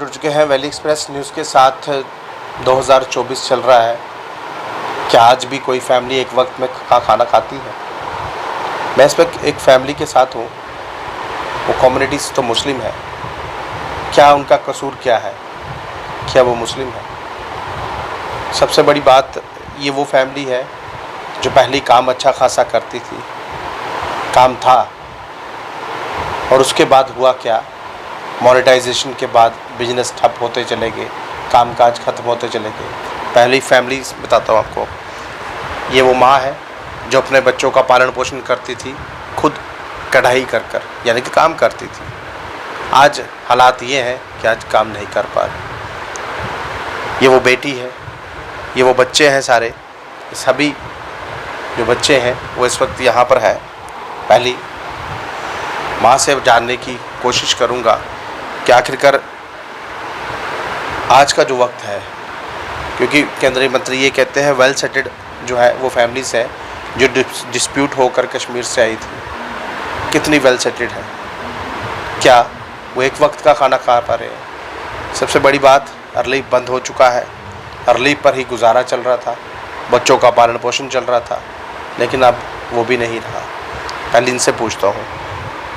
जुड़ चुके हैं वैली एक्सप्रेस न्यूज़ के साथ। 2024 चल रहा है। क्या आज भी कोई फैमिली एक वक्त में खाना खाती है? मैं इस वक्त एक फैमिली के साथ हूँ। वो कम्युनिटीज़ तो मुस्लिम है। क्या उनका कसूर क्या है? क्या वो मुस्लिम है? सबसे बड़ी बात ये वो फैमिली है जो पहले काम अच्छा खासा करती थी, काम था, और उसके बाद हुआ क्या, मोनेटाइजेशन के बाद बिजनेस ठप होते चले गए, कामकाज ख़त्म होते चले गए। पहली फैमिली बताता हूँ आपको। ये वो माँ है जो अपने बच्चों का पालन पोषण करती थी, खुद कढ़ाई कर यानी कि काम करती थी। आज हालात ये हैं कि आज काम नहीं कर पा रही। ये वो बेटी है, ये वो बच्चे हैं सारे, सभी जो बच्चे हैं वो इस वक्त यहाँ पर है। पहली माँ से जानने की कोशिश करूँगा कि आखिरकार आज का जो वक्त है, क्योंकि केंद्रीय मंत्री ये कहते हैं वेल सेटेड जो है वो फैमिलीज़ है जो डिस्प्यूट होकर कश्मीर से आई थी, कितनी वेल सेटेड है, क्या वो एक वक्त का खाना खा पा रहे हैं? सबसे बड़ी बात, अर्ली बंद हो चुका है। अर्ली पर ही गुजारा चल रहा था, बच्चों का पालन पोषण चल रहा था, लेकिन अब वो भी नहीं रहा। पहले इनसे पूछता हूँ,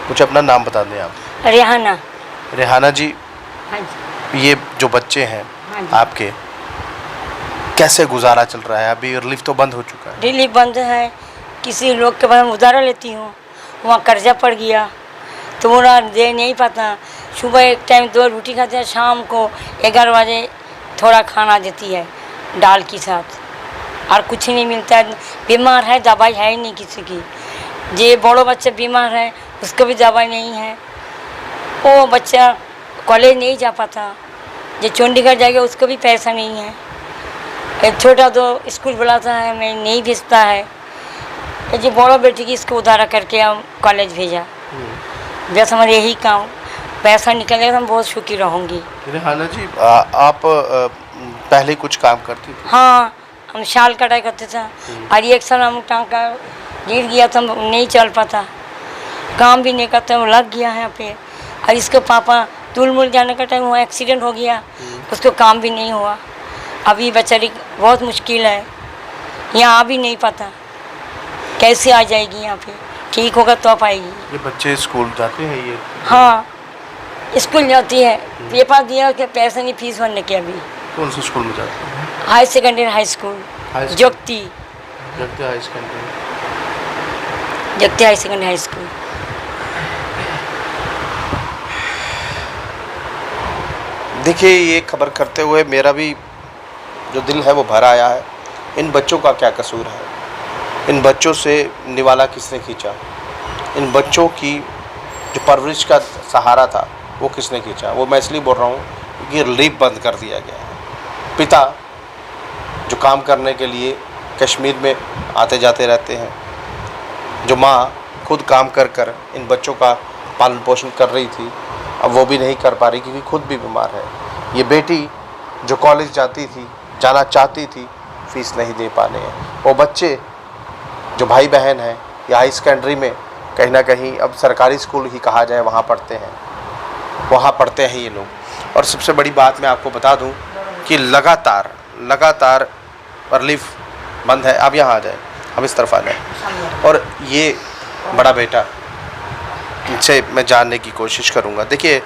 मुझे अपना नाम बता दें आप। रेहाना। रेहाना जी, हाँ जी। ये जो बच्चे हैं आपके, कैसे गुजारा चल रहा है? अभी रिलीफ तो बंद हो चुका है। रिलीफ बंद है, किसी लोग के पास उधारा लेती हूँ, वहाँ कर्जा पड़ गया तो वो दे नहीं पाता। सुबह एक टाइम 2 रोटी खाते हैं, शाम को 11 बजे थोड़ा खाना देती है दाल के साथ, और कुछ नहीं मिलता है। बीमार है, दवाई है ही नहीं किसी की। जे बड़ो बच्चा बीमार है उसको भी दवाई नहीं है। वो बच्चा कॉलेज नहीं जा पाता, जो चंडीगढ़ जाएगा उसको भी पैसा नहीं है। एक छोटा तो स्कूल बुलाता है, मैं नहीं भेजता है। जो बड़ो बेटी की इसको उधारा करके हम कॉलेज भेजा। बस हमारे यही काम, पैसा निकलेगा तो हम बहुत सुखी रहूँगी। रेहाना जी, आप पहले कुछ काम करती थी? हाँ, हम शाल कटाई करते थे, और एक साल हम टांका गिर गया तो हम नहीं चल पाता, काम भी नहीं करते, वो लग गया है यहाँ पे। और इसके पापा तुलमुल जाने का टाइम हुआ, एक्सीडेंट हो गया, उसको काम भी नहीं हुआ। अभी बेचारी बहुत मुश्किल है, यहाँ आ भी नहीं पाता, कैसे आ जाएगी यहाँ पे? ठीक होगा तो आप आएगी। ये बच्चे स्कूल जाते हैं? ये हाँ, स्कूल जाती है। पेपर दिया कि पैसे नहीं फीस भरने के। अभी कौन से स्कूल में जाते हैं? हाई सेकेंडरी हाई स्कूल जोगती हाई सेकेंडरी। जोगती हाई सेकेंडरी हाई स्कूल। देखिए, ये खबर करते हुए मेरा भी जो दिल है वो भर आया है। इन बच्चों का क्या कसूर है? इन बच्चों से निवाला किसने खींचा? इन बच्चों की जो परवरिश का सहारा था वो किसने खींचा? वो मैं इसलिए बोल रहा हूँ क्योंकि रिलीफ बंद कर दिया गया है। पिता जो काम करने के लिए कश्मीर में आते जाते रहते हैं, जो माँ खुद काम कर इन बच्चों का पालन पोषण कर रही थी, अब वो भी नहीं कर पा रही क्योंकि खुद भी बीमार है। ये बेटी जो कॉलेज जाना चाहती थी, फीस नहीं दे पाने हैं। वो बच्चे जो भाई बहन हैं या हाई सेकेंडरी में कहीं ना कहीं, अब सरकारी स्कूल ही कहा जाए, वहाँ पढ़ते हैं, वहाँ पढ़ते हैं ये लोग। और सबसे बड़ी बात मैं आपको बता दूं कि लगातार रिलीफ बंद है। अब यहाँ आ जाए, हम इस तरफ आ जाए। और ये बड़ा बेटा, इनसे मैं जानने की कोशिश करूँगा। देखिए,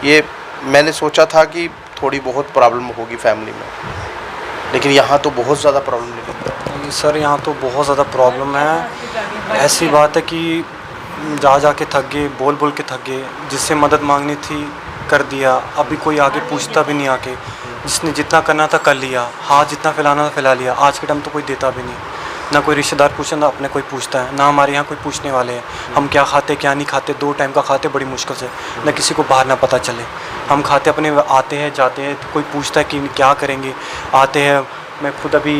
ये मैंने सोचा था कि थोड़ी बहुत प्रॉब्लम होगी फैमिली में, लेकिन यहाँ तो बहुत ज़्यादा प्रॉब्लम निकल। सर, यहाँ तो बहुत ज़्यादा प्रॉब्लम है। ऐसी बात है कि जा के थक गए, बोल के थक गए। जिससे मदद मांगनी थी कर दिया, अभी कोई आगे पूछता भी नहीं आके। जिसने जितना करना था कर लिया, हाथ जितना फैलाना था फैला लिया। आज के टाइम तो कोई देता भी नहीं, ना कोई रिश्तेदार पूछता, ना अपने कोई पूछता है, ना हमारे यहाँ कोई पूछने वाले हैं। हम क्या खाते क्या नहीं खाते, 2 टाइम का खाते बड़ी मुश्किल से, ना किसी को बाहर ना पता चले। हम खाते अपने आते हैं जाते हैं, तो कोई पूछता है कि क्या करेंगे। आते हैं, मैं खुद अभी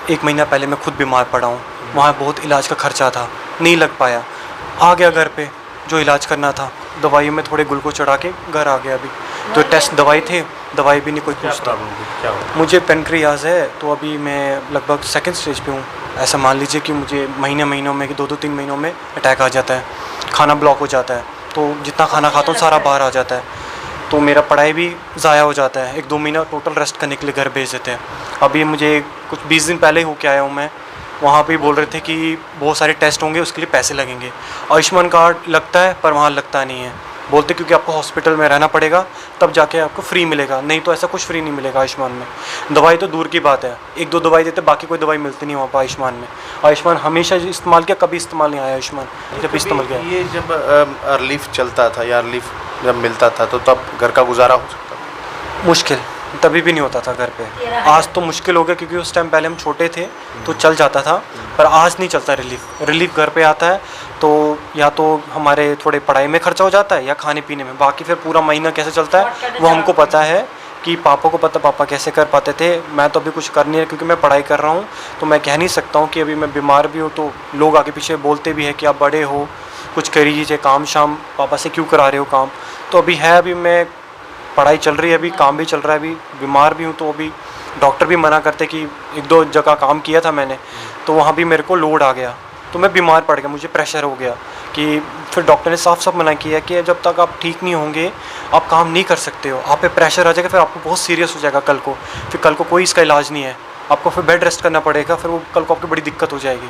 1 महीना पहले मैं खुद बीमार पड़ा हूँ। वहाँ बहुत इलाज का खर्चा था, नहीं लग पाया। आ गया घर पे, जो इलाज करना था दवाइयों में थोड़े ग्लूकोज चढ़ा के घर आ गया। अभी तो टेस्ट दवाई थे, दवाई भी नहीं कोई पूछता। मुझे पेनक्रियाज है, तो अभी मैं लगभग 2nd स्टेज पे हूँ। ऐसा मान लीजिए कि मुझे महीनों में कि 2-3 महीनों में अटैक आ जाता है, खाना ब्लॉक हो जाता है, तो जितना खाना खाता हूँ सारा बाहर आ जाता है। तो मेरा पढ़ाई भी ज़ाया हो जाता है। 1-2 महीना टोटल रेस्ट करने के लिए घर भेज देते हैं। अभी मुझे कुछ 20 दिन पहले हो के आया हूँ मैं, वहाँ पे बोल रहे थे कि बहुत सारे टेस्ट होंगे, उसके लिए पैसे लगेंगे। आयुष्मान कार्ड लगता है पर वहाँ लगता नहीं है, बोलते क्योंकि आपको हॉस्पिटल में रहना पड़ेगा तब जाके आपको फ्री मिलेगा, नहीं तो ऐसा कुछ फ्री नहीं मिलेगा आयुष्मान में। दवाई तो दूर की बात है, 1-2 दवाई देते, बाकी कोई दवाई मिलती नहीं वहाँ पर आयुष्मान में। आयुष्मान हमेशा इस्तेमाल किया, कभी इस्तेमाल नहीं आया आयुष्मान, जब इस्तेमाल किया। ये जब रिलीफ चलता था या रिलीफ जब मिलता था तो तब घर का गुजारा हो सकता था? मुश्किल तभी भी नहीं होता था घर पे। आज तो मुश्किल हो गया क्योंकि उस टाइम पहले हम छोटे थे तो चल जाता था, पर आज नहीं चलता। रिलीफ घर पे आता है तो या तो हमारे थोड़े पढ़ाई में खर्चा हो जाता है या खाने पीने में, बाकी फिर पूरा महीना कैसे चलता है वो हमको पता है कि पापा को पता, पापा कैसे कर पाते थे। मैं तो अभी कुछ कर नहीं रहा क्योंकि मैं पढ़ाई कर रहा हूँ, तो मैं कह नहीं सकता हूँ कि अभी मैं बीमार भी हूँ तो लोग आगे पीछे बोलते भी हैं कि आप बड़े हो, कुछ कर लीजिए, काम शाम पापा से क्यों करा रहे हो काम। तो अभी है, अभी मैं पढ़ाई चल रही है, अभी काम भी चल रहा है, अभी बीमार भी हूँ तो अभी डॉक्टर भी मना करते कि 1-2 जगह काम किया था मैंने तो वहाँ भी मेरे को लोड आ गया, तो मैं बीमार पड़ गया, मुझे प्रेशर हो गया कि फिर डॉक्टर ने साफ साफ मना किया कि जब तक आप ठीक नहीं होंगे आप काम नहीं कर सकते हो, आप पे प्रेशर आ जाएगा, फिर आपको बहुत सीरियस हो जाएगा कल को, फिर कल को कोई इसका इलाज नहीं है, आपको फिर बेड रेस्ट करना पड़ेगा, फिर वो कल को आपकी बड़ी दिक्कत हो जाएगी।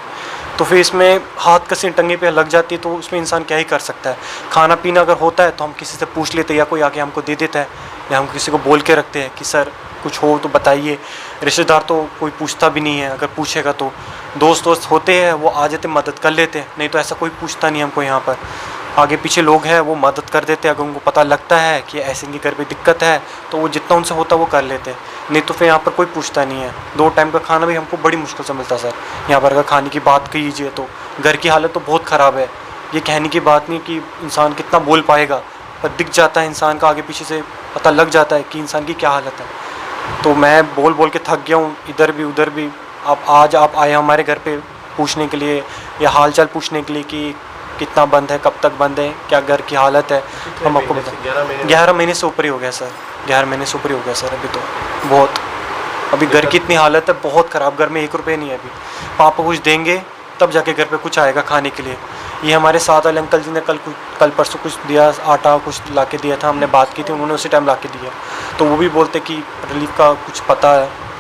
तो फिर इसमें हाथ कसी टंगे पे लग जाती है तो उसमें इंसान क्या ही कर सकता है। खाना पीना अगर होता है तो हम किसी से पूछ लेते हैं या कोई आके हमको दे देता है या हम किसी को बोल के रखते हैं कि सर कुछ हो तो बताइए। रिश्तेदार तो कोई पूछता भी नहीं है, अगर पूछेगा तो दोस्त होते हैं वो आ जाते मदद कर लेते हैं, नहीं तो ऐसा कोई पूछता नहीं हमको। यहाँ पर आगे पीछे लोग हैं वो मदद कर देते हैं, अगर उनको पता लगता है कि ऐसे इनके घर पे दिक्कत है तो वो जितना उनसे होता है वो कर लेते हैं, नहीं तो फिर यहाँ पर कोई पूछता नहीं है। 2 टाइम का खाना भी हमको बड़ी मुश्किल से मिलता है सर। यहाँ पर अगर खाने की बात कीजिए तो घर की हालत तो बहुत ख़राब है, ये कहने की बात नहीं कि इंसान कितना बोल पाएगा, पर दिख जाता है इंसान का, आगे पीछे से पता लग जाता है कि इंसान की क्या हालत है। तो मैं बोल के थक गया हूँ, इधर भी उधर भी। आज आप आए हमारे घर पे पूछने के लिए या हाल चाल पूछने के लिए कि कितना बंद है, कब तक बंद है, क्या घर की हालत है, हम आपको बता। 11 महीने से ऊपर ही हो गया सर, 11 महीने से ऊपर ही हो गया सर अभी तो बहुत। अभी घर की इतनी हालत है बहुत ख़राब, घर में 1 रुपये नहीं है अभी। पापा कुछ देंगे तब जाके घर पे कुछ आएगा खाने के लिए। ये हमारे साथ वाले अंकल जी ने कल परसों कुछ दिया, आटा कुछ ला के दिया था, हमने बात की थी, उन्होंने उसी टाइम ला के दिया। तो वो भी बोलते कि रिलीफ का कुछ पता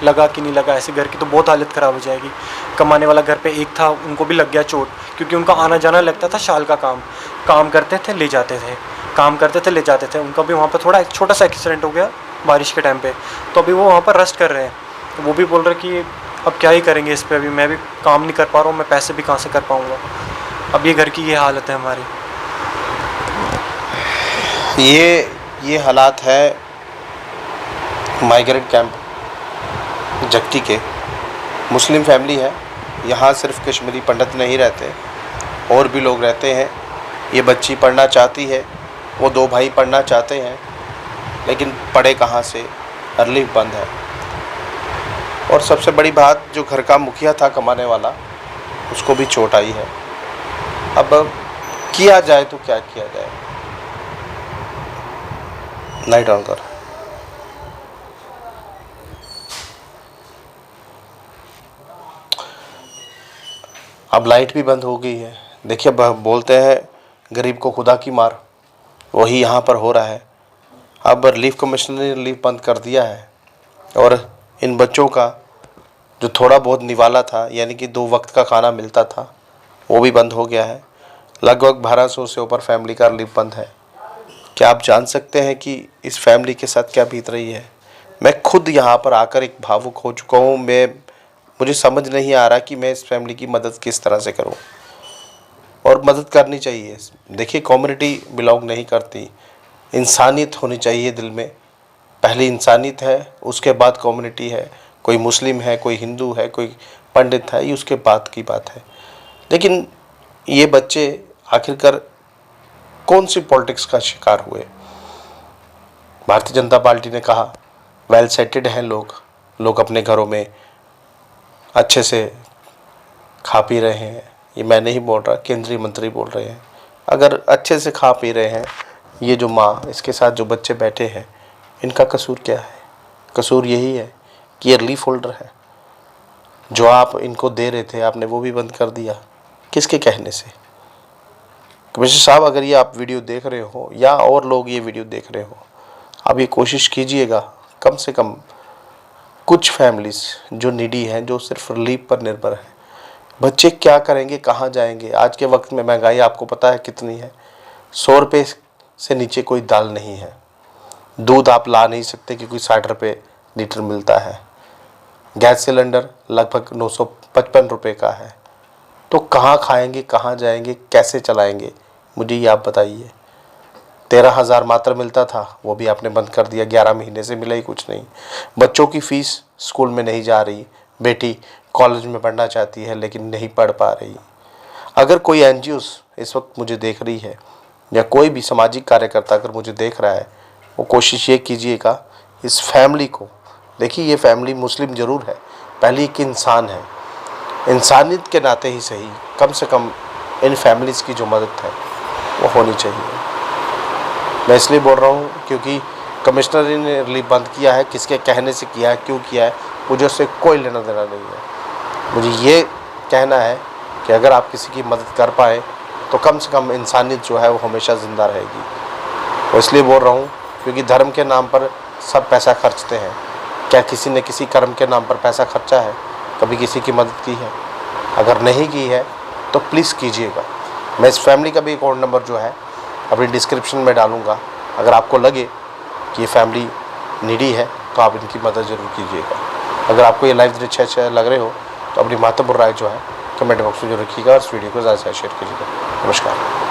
लगा कि नहीं लगा, ऐसे घर की तो बहुत हालत ख़राब हो जाएगी। कमाने वाला घर पे एक था, उनको भी लग गया चोट, क्योंकि उनका आना जाना लगता था शाल का काम करते थे ले जाते थे, काम करते थे ले जाते थे। उनका भी वहाँ पर थोड़ा एक छोटा सा एक्सीडेंट हो गया बारिश के टाइम पे, तो अभी वो वहाँ पर रेस्ट कर रहे हैं। तो वो भी बोल रहे कि अब क्या ही करेंगे इस पर, अभी मैं भी काम नहीं कर पा रहा हूँ, मैं पैसे भी कहाँ से कर पाऊँगा। अब ये घर की ये हालत है हमारी। ये हालात है माइग्रेंट कैंप जगती के। मुस्लिम फैमिली है, यहाँ सिर्फ कश्मीरी पंडित नहीं रहते, और भी लोग रहते हैं। ये बच्ची पढ़ना चाहती है, वो 2 भाई पढ़ना चाहते हैं, लेकिन पढ़े कहाँ से, रिलीफ बंद है। और सबसे बड़ी बात, जो घर का मुखिया था कमाने वाला, उसको भी चोट आई है। अब किया जाए तो क्या किया जाए। लाइट ऑन कर। अब लाइट भी बंद हो गई है। देखिए, बोलते हैं गरीब को खुदा की मार, वही यहाँ पर हो रहा है। अब रिलीफ कमिश्नर ने रिलीफ बंद कर दिया है, और इन बच्चों का जो थोड़ा बहुत निवाला था, यानी कि 2 वक्त का खाना मिलता था, वो भी बंद हो गया है। लगभग 1200 से ऊपर फैमिली का रिलीफ बंद है। क्या आप जान सकते हैं कि इस फैमिली के साथ क्या बीत रही है। मैं खुद यहाँ पर आकर एक भावुक हो चुका हूँ। मुझे समझ नहीं आ रहा कि मैं इस फैमिली की मदद किस तरह से करूँ, और मदद करनी चाहिए। देखिए, कम्युनिटी बिलोंग नहीं करती, इंसानियत होनी चाहिए दिल में। पहली इंसानियत है, उसके बाद कम्युनिटी है। कोई मुस्लिम है, कोई हिंदू है, कोई पंडित है, ये उसके बाद की बात है। लेकिन ये बच्चे आखिरकार कौन सी पॉलिटिक्स का शिकार हुए। भारतीय जनता पार्टी ने कहा वेल सेटेड हैं लोग अपने घरों में अच्छे से खा पी रहे हैं। ये मैं नहीं बोल रहा, केंद्रीय मंत्री बोल रहे हैं। अगर अच्छे से खा पी रहे हैं, ये जो माँ, इसके साथ जो बच्चे बैठे हैं, इनका कसूर क्या है। कसूर यही है कि ये रिलीफ होल्डर है। जो आप इनको दे रहे थे, आपने वो भी बंद कर दिया। किसके कहने से। कमिश्नर साहब, अगर ये आप वीडियो देख रहे हो, या और लोग ये वीडियो देख रहे हो, आप ये कोशिश कीजिएगा, कम से कम कुछ फैमिलीज़ जो नीडी हैं, जो सिर्फ रिलीफ पर निर्भर हैं, बच्चे क्या करेंगे, कहाँ जाएंगे। आज के वक्त में महंगाई आपको पता है कितनी है। 100 रुपये से नीचे कोई दाल नहीं है। दूध आप ला नहीं सकते क्योंकि 60 रुपये लीटर मिलता है। गैस सिलेंडर लगभग 955 रुपये का है। तो कहाँ खाएंगे, कहाँ जाएंगे, कैसे चलाएंगे, मुझे ये आप बताइए। 13,000 मात्र मिलता था, वो भी आपने बंद कर दिया। 11 महीने से मिला ही कुछ नहीं। बच्चों की फ़ीस स्कूल में नहीं जा रही। बेटी कॉलेज में पढ़ना चाहती है लेकिन नहीं पढ़ पा रही। अगर कोई एनजीओस इस वक्त मुझे देख रही है या कोई भी सामाजिक कार्यकर्ता अगर मुझे देख रहा है, वो कोशिश ये कीजिएगा, इस फैमिली को देखिए। ये फैमिली मुस्लिम ज़रूर है, पहले एक इंसान है। इंसानियत के नाते ही सही कम से कम इन फैमिलीज़ की जो मदद है वो होनी चाहिए। मैं इसलिए बोल रहा हूँ क्योंकि कमिश्नर ने रिलीफ बंद किया है, किसके कहने से किया है, क्यों किया है, मुझे उससे कोई लेना देना नहीं है। मुझे ये कहना है कि अगर आप किसी की मदद कर पाए तो कम से कम इंसानियत जो है वो हमेशा ज़िंदा रहेगी। वो इसलिए बोल रहा हूँ क्योंकि धर्म के नाम पर सब पैसा खर्चते हैं। क्या किसी ने किसी कर्म के नाम पर पैसा खर्चा है? कभी किसी की मदद की है? अगर नहीं की है तो प्लीज़ कीजिएगा। मैं इस फैमिली का भी अकाउंट नंबर जो है अपनी डिस्क्रिप्शन में डालूँगा। अगर आपको लगे कि ये फैमिली नीडी है तो आप इनकी मदद ज़रूर कीजिएगा। अगर आपको ये लाइव अच्छे लग रहे हो तो अपनी महत्वपूर्ण राय जो है कमेंट बॉक्स में जो रखिएगा और इस वीडियो को ज़्यादा से ज़्यादा शेयर कीजिएगा। नमस्कार।